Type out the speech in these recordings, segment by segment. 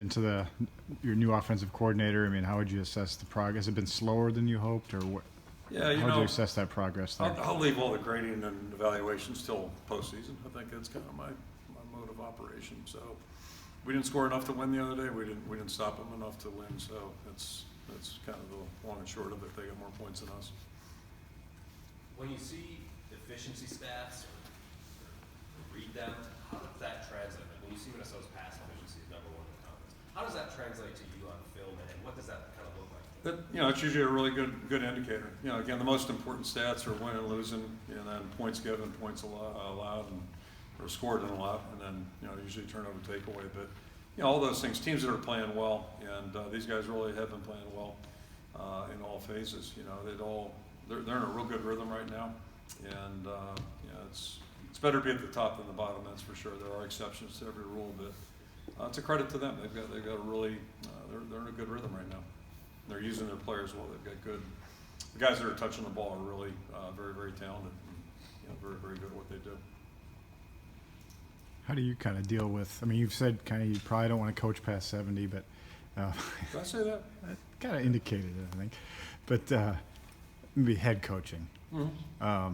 into your new offensive coordinator? I mean, how would you assess the progress? Has it been slower than you hoped, or what? Yeah, How would you assess that progress there? I'll leave all the grading and evaluations till postseason. I think that's kind of my mode of operation. So we didn't score enough to win the other day. We didn't stop them enough to win. So that's kind of the long and short of it. They got more points than us. When you see efficiency stats or read them, how does that translate? Like when you see Minnesota's pass efficiency is number one in the conference, how does that translate to you on film, and what does that kind of look like? It's usually a really good indicator. Again, the most important stats are winning and losing, and then points given, points allowed, or scored and allowed, and then usually turnover takeaway. But all those things, teams that are playing well, and these guys really have been playing well in all phases. They're in a real good rhythm right now, and it's better to be at the top than the bottom. That's for sure. There are exceptions to every rule, but it's a credit to them. They've got a really they're in a good rhythm right now. They're using their players well. They've got good. The guys that are touching the ball are really very, very talented and very, very good at what they do. How do you kind of deal with? I mean, you've said kind of you probably don't want to coach past 70, but Did I say that? kind of indicated it, I think. But maybe head coaching. Mm-hmm. I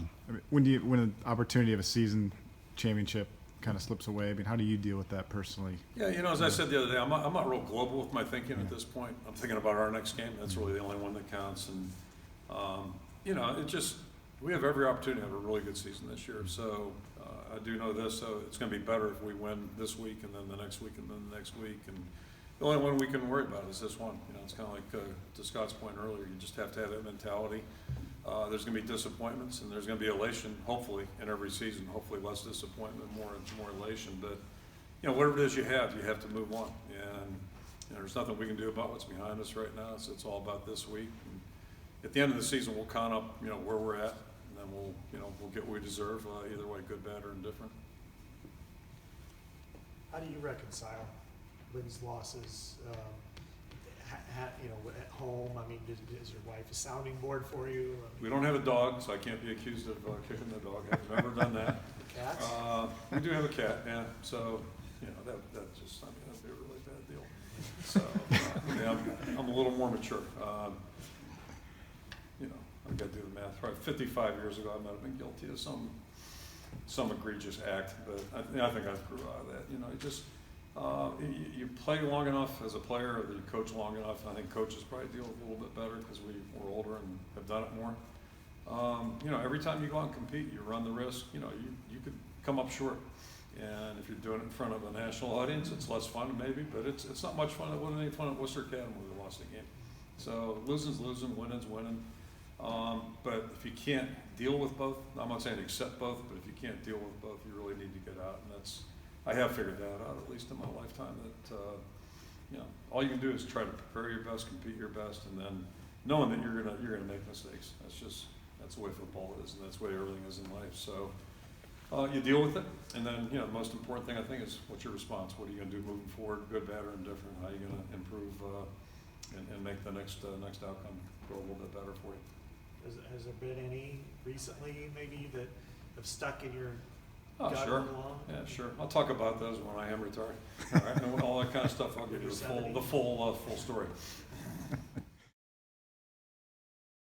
mean, when an opportunity of a season championship kind of slips away, I mean, how do you deal with that personally? Yeah, as I said the other day, I'm not real global with my thinking at this point. I'm thinking about our next game. That's really the only one that counts. And, we have every opportunity to have a really good season this year. So I do know this, so it's going to be better if we win this week and then the next week and then the next week. And the only one we can worry about is this one. It's kind of like to Scott's point earlier, you just have to have that mentality. There's going to be disappointments and there's going to be elation, hopefully, in every season. Hopefully less disappointment, more elation. But, whatever it is you have to move on. And there's nothing we can do about what's behind us right now. So it's all about this week. And at the end of the season, we'll count up, where we're at, and then we'll get what we deserve, either way, good, bad, or indifferent. How do you reconcile wins, losses? At home, I mean, is your wife a sounding board for you? We don't have a dog, so I can't be accused of kicking the dog. I've never done that. Cats? We do have a cat, yeah. So, that just, that'd be a really bad deal. So, I'm a little more mature. I've got to do the math. Right, 55 years ago, I might have been guilty of some egregious act, but I think I grew out of that. You play long enough as a player, or you coach long enough. I think coaches probably deal with it a little bit better because we're older and have done it more. Every time you go out and compete, you run the risk. You could come up short, and if you're doing it in front of a national audience, it's less fun maybe, but it's not much fun. It wasn't any fun at Worcester Academy when we lost the game. So losing's losing, winning's winning. But if you can't deal with both, I'm not saying accept both, but if you can't deal with both, you really need to get out, and I have figured that out, at least in my lifetime, that, all you can do is try to prepare your best, compete your best, and then knowing that you're gonna make mistakes. That's the way football is, and that's the way everything is in life. So you deal with it, and then, the most important thing I think is what's your response? What are you gonna do moving forward, good, bad, or indifferent? How are you gonna improve and make the next outcome go a little bit better for you? Has there been any recently maybe that have stuck in your Oh, gut sure. along? Yeah, sure. I'll talk about those when I am retired. All right, and all that kind of stuff. I'll give you the full story.